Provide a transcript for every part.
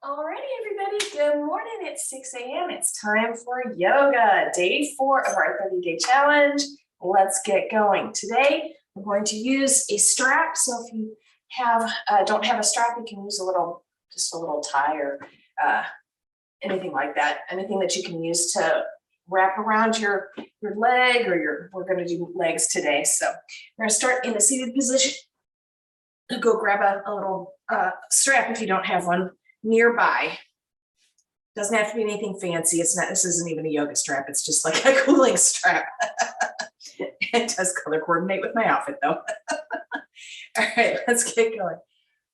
Alrighty, everybody, good morning. It's 6 a.m. It's time for yoga, day 4 of our 30-day challenge. Let's get going. Today, I'm going to use a strap. So if you don't have a strap, you can use just a little tie or anything like that. Anything that you can use to wrap around your leg or we're going to do legs today. So we're going to start in a seated position. Go grab a little strap if you don't have one nearby. Doesn't have to be anything fancy. This isn't even a yoga strap. It's just like a cooling strap. It does color coordinate with my outfit though. All right, let's get going.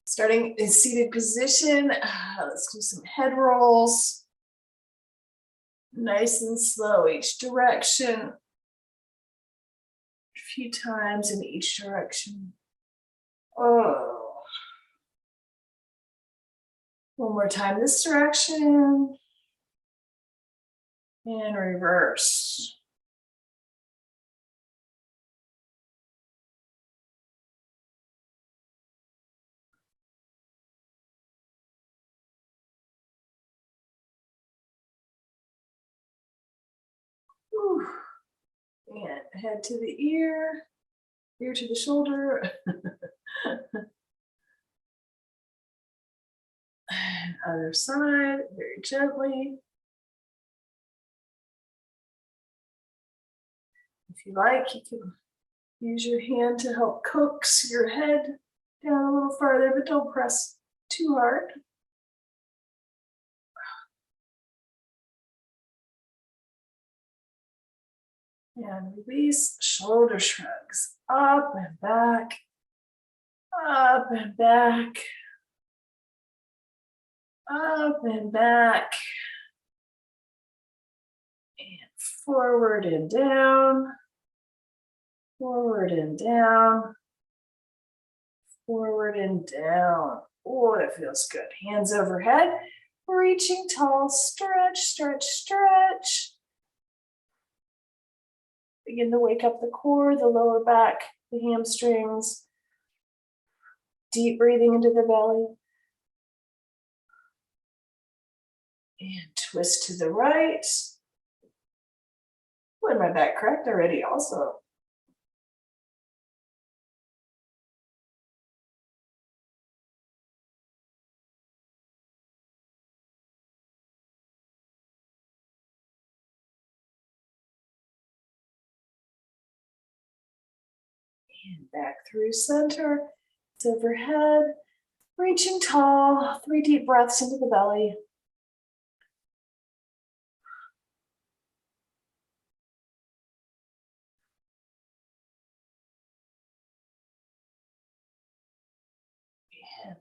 Starting in seated position. Let's do some head rolls. Nice and slow each direction. A few times in each direction. Oh. One more time this direction. And reverse. Whew. And head to the ear to the shoulder. Other side, very gently. If you like, you can use your hand to help coax your head down a little farther, but don't press too hard. And release, shoulder shrugs, up and back, up and back, up and back, and forward and down, forward and down, forward and down. Oh, that feels good. Hands overhead, reaching tall, stretch, stretch, stretch. Begin to wake up the core, the lower back, the hamstrings. Deep breathing into the belly. And twist to the right. When my back cracked already also. And back through center. It's overhead. Reaching tall. 3 deep breaths into the belly. And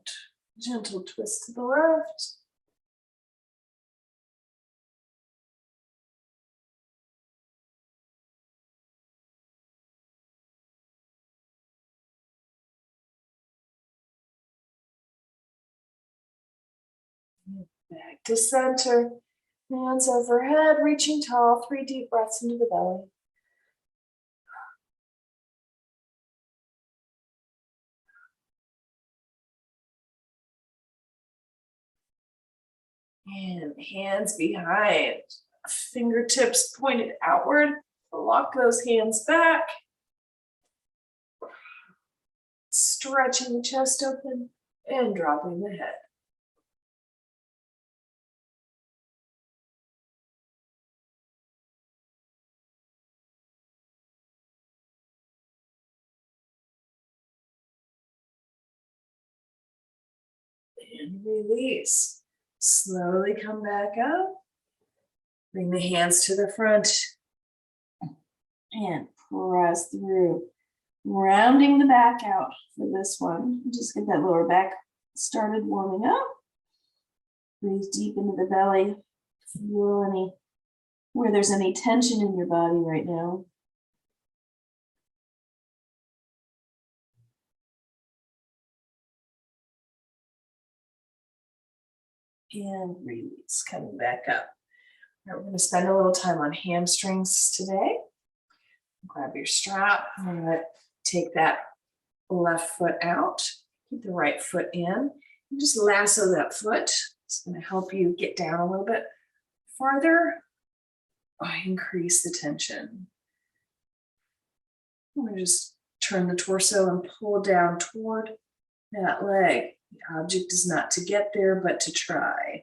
gentle twist to the left. Back to center. Hands overhead, reaching tall. 3 deep breaths into the belly. And hands behind, fingertips pointed outward. Lock those hands back. Stretching the chest open and dropping the head. And release. Slowly come back up. Bring the hands to the front. And press through. Rounding the back out for this one. Just get that lower back started warming up. Breathe deep into the belly. Feel where there's any tension in your body right now. And release, coming back up. Now we're going to spend a little time on hamstrings today. Grab your strap. I'm going to take that left foot out. Keep the right foot in. And just lasso that foot It's going to help you get down a little bit farther. Increase the tension. I'm going to just turn the torso and pull down toward that leg. The object is not to get there, but to try.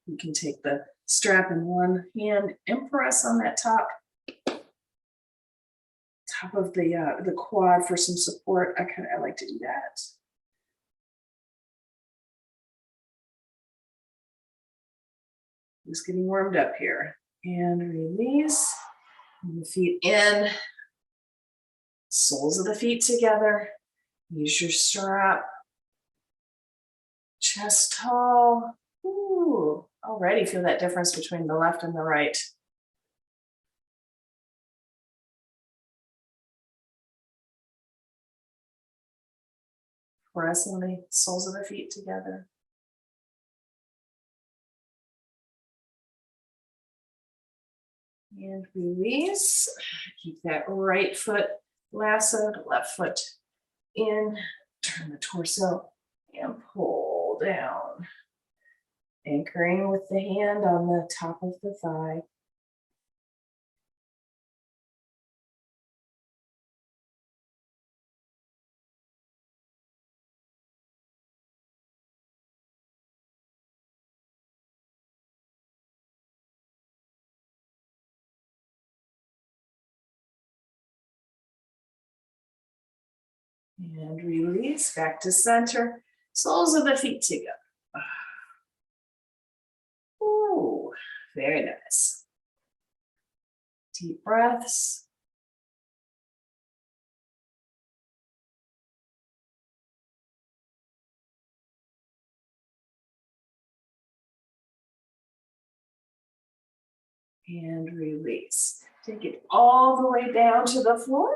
You can take the strap in one hand and press on that top of the quad for some support. I like to do that. Just getting warmed up here. And release. And the feet in. Soles of the feet together. Use your strap. Chest tall. Ooh, already feel that difference between the left and the right. Pressing the soles of the feet together. And release. Keep that right foot lassoed, left foot in. Turn the torso and pull down. Anchoring with the hand on the top of the thigh. And release back to center. Soles of the feet together. Ooh, very nice. Deep breaths. And release. Take it all the way down to the floor.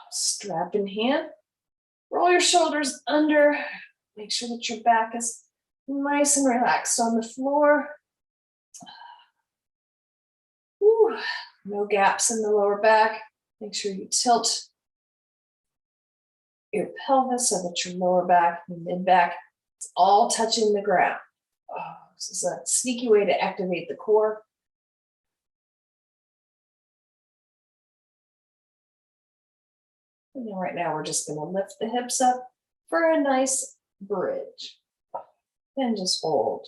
Strap in hand. Roll your shoulders under. Make sure that your back is nice and relaxed on the floor. Ooh, no gaps in the lower back. Make sure you tilt your pelvis so that your lower back and mid back is all touching the ground. This is a sneaky way to activate the core. And then right now we're just going to lift the hips up for a nice bridge. And just hold.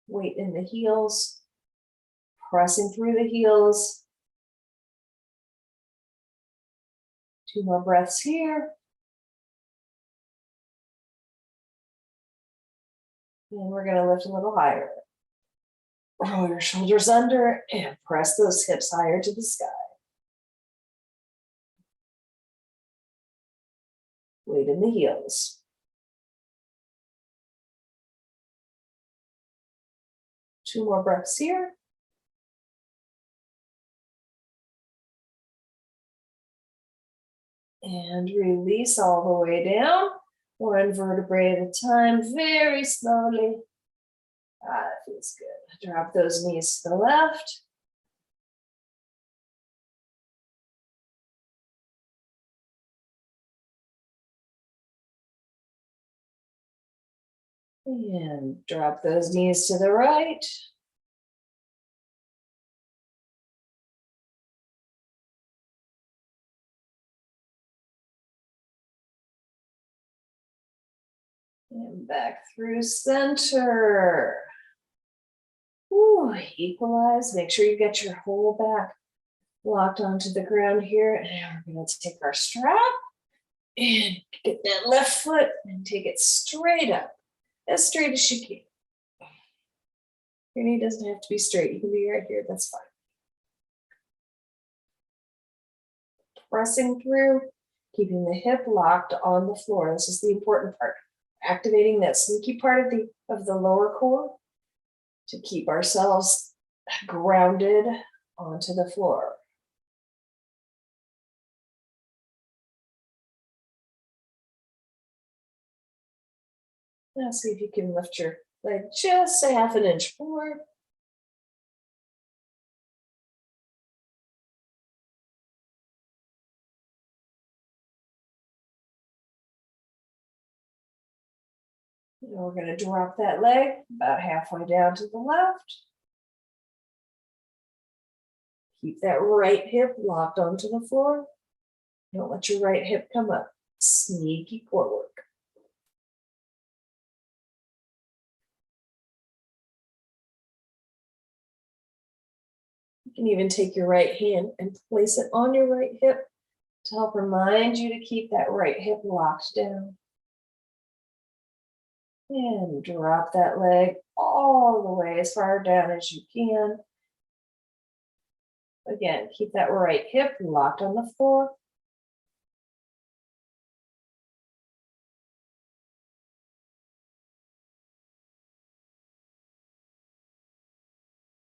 Weight in the heels. Pressing through the heels. 2 more breaths here. And we're going to lift a little higher. Roll your shoulders under and press those hips higher to the sky. Weight in the heels. 2 more breaths here. And release all the way down. 1 vertebrae at a time, very slowly. That feels good. Drop those knees to the left. And drop those knees to the right. And back through center. Ooh, equalize. Make sure you get your whole back locked onto the ground here. And now we're going to take our strap and get that left foot and take it straight up, as straight as you can. Your knee doesn't have to be straight. You can be right here. That's fine. Pressing through, keeping the hip locked on the floor. This is the important part. Activating that sneaky part of the lower core to keep ourselves grounded onto the floor. Now see if you can lift your leg just a half an inch forward. And we're going to drop that leg about halfway down to the left. Keep that right hip locked onto the floor. Don't let your right hip come up. Sneaky core work. You can even take your right hand and place it on your right hip to help remind you to keep that right hip locked down. And drop that leg all the way as far down as you can. Again, keep that right hip locked on the floor.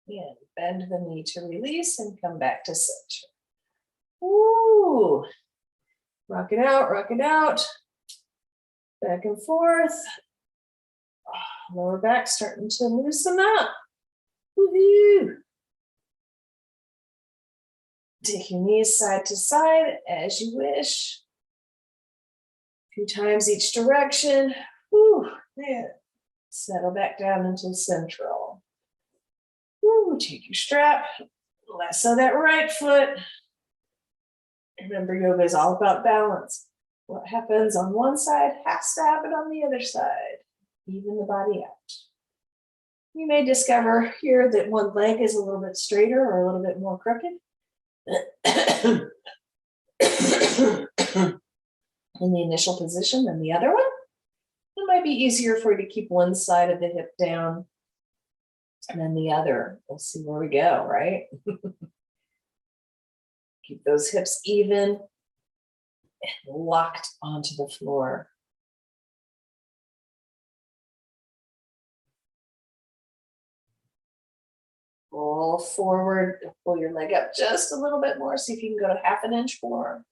And bend the knee to release and come back to center. Ooh, rock it out, rock it out. Back and forth. Lower back starting to loosen up. Woohoo! Take your knees side to side as you wish. A few times each direction. Woo, there. Settle back down into central. Woo, take your strap. Lasso that right foot. Remember, yoga is all about balance. What happens on one side has to happen on the other side. Even the body out. You may discover here that one leg is a little bit straighter or a little bit more crooked. In the initial position than the other one. It might be easier for you to keep one side of the hip down and then the other. We'll see where we go, right? Keep those hips even and locked onto the floor. Roll forward, pull your leg up just a little bit more. See if you can go to half an inch more.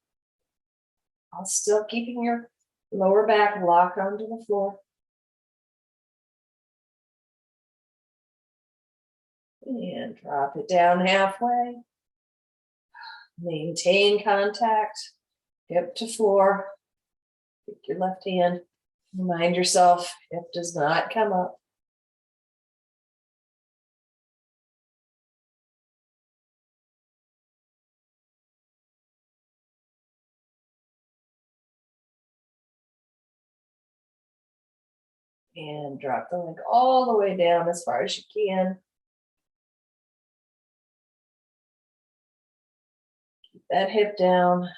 While still keeping your lower back locked onto the floor. And drop it down halfway. Maintain contact, hip to floor. Pick your left hand. Remind yourself, hip does not come up. And drop the leg all the way down as far as you can. Keep that hip down.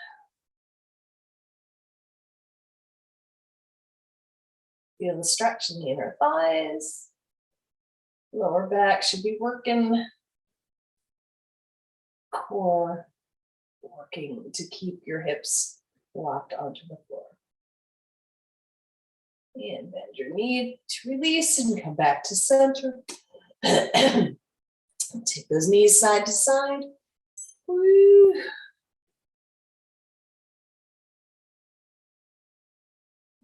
Feel the stretch in the inner thighs. Lower back should be working. Core working to keep your hips locked onto the floor. And bend your knee to release and come back to center. Take those knees side to side. Woo.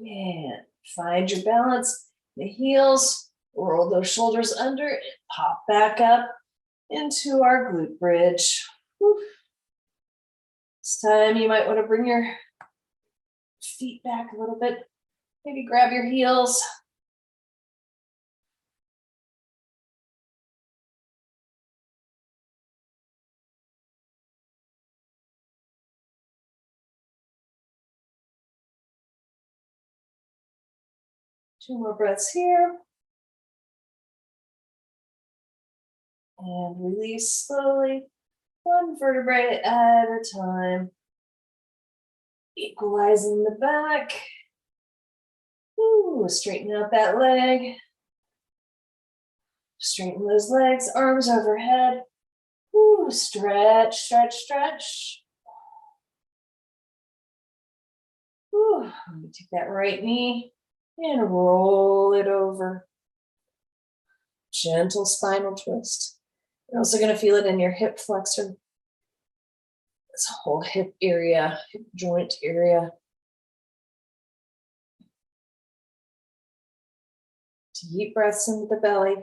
And find your balance. The heels, roll those shoulders under and pop back up into our glute bridge. Woo. This time you might want to bring your feet back a little bit. Maybe grab your heels. Two more breaths here. And release slowly, one vertebrae at a time. Equalizing the back. Ooh, straighten out that leg. Straighten those legs, arms overhead. Ooh, stretch, stretch, stretch. Ooh, take that right knee and roll it over. Gentle spinal twist. You're also going to feel it in your hip flexor. This whole hip area, hip joint area. Deep breaths into the belly.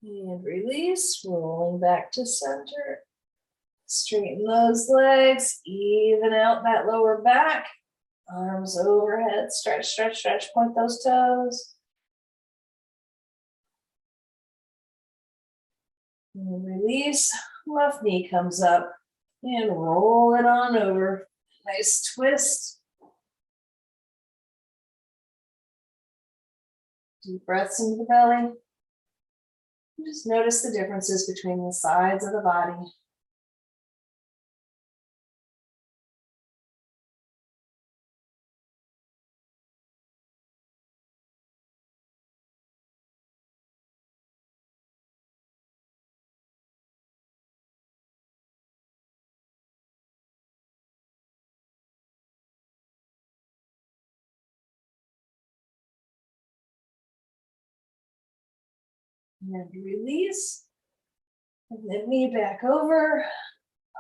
And release, rolling back to center. Straighten those legs, even out that lower back. Arms overhead, stretch, stretch, stretch, point those toes. And release, left knee comes up and roll it on over. Nice twist. Deep breaths into the belly. Just notice the differences between the sides of the body. And release. And then knee back over.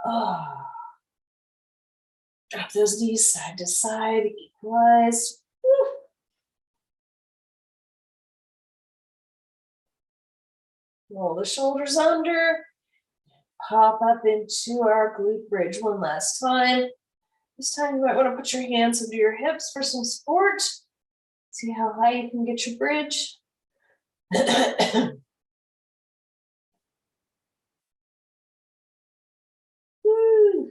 Oh. Drop those knees side to side, equalize. Woo. Roll the shoulders under. Pop up into our glute bridge one last time. This time you might want to put your hands under your hips for some support. See how high you can get your bridge. Woo.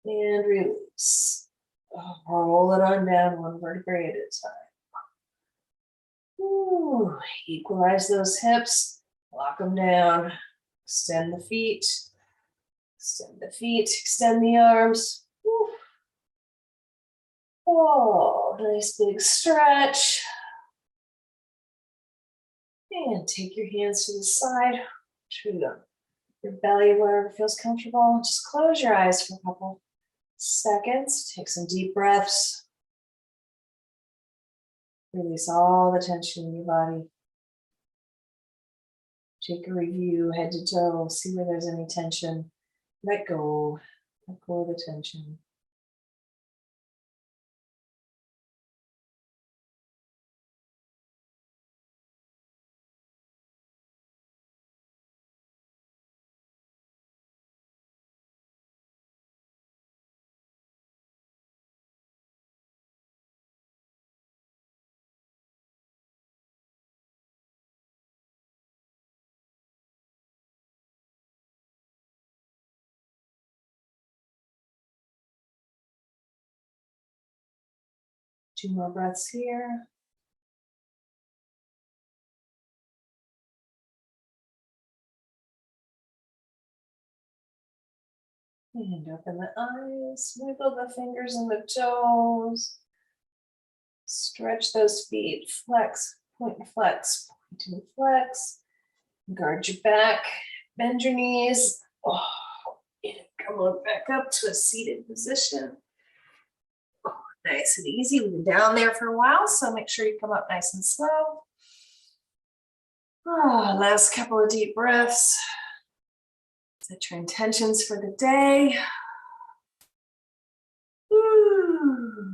And release. Roll it on down one vertebrae at a time. Ooh, equalize those hips, lock them down, extend the feet, extend the arms. Ooh. Oh, nice big stretch. And take your hands to the side, to your belly, wherever feels comfortable. Just close your eyes for a couple seconds. Take some deep breaths. Release all the tension in your body. Take a review, head to toe, see where there's any tension. Let go of the tension. Two more breaths here. And open the eyes, wiggle the fingers and the toes. Stretch those feet, flex, point and flex, point and flex. Guard your back, bend your knees. Oh, and come on back up to a seated position. Oh, nice and easy. We've been down there for a while, so make sure you come up nice and slow. Oh, last couple of deep breaths. Set your intentions for the day. Woo.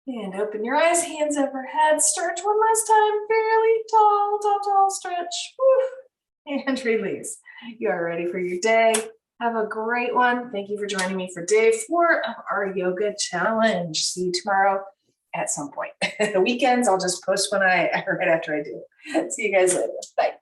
And open your eyes, hands overhead. Stretch one last time. Fairly tall, tall, tall stretch. Woo. And release. You are ready for your day. Have a great one. Thank you for joining me for day 4 of our yoga challenge. See you tomorrow at some point. The weekends, I'll just post when right after I do. See you guys later. Bye.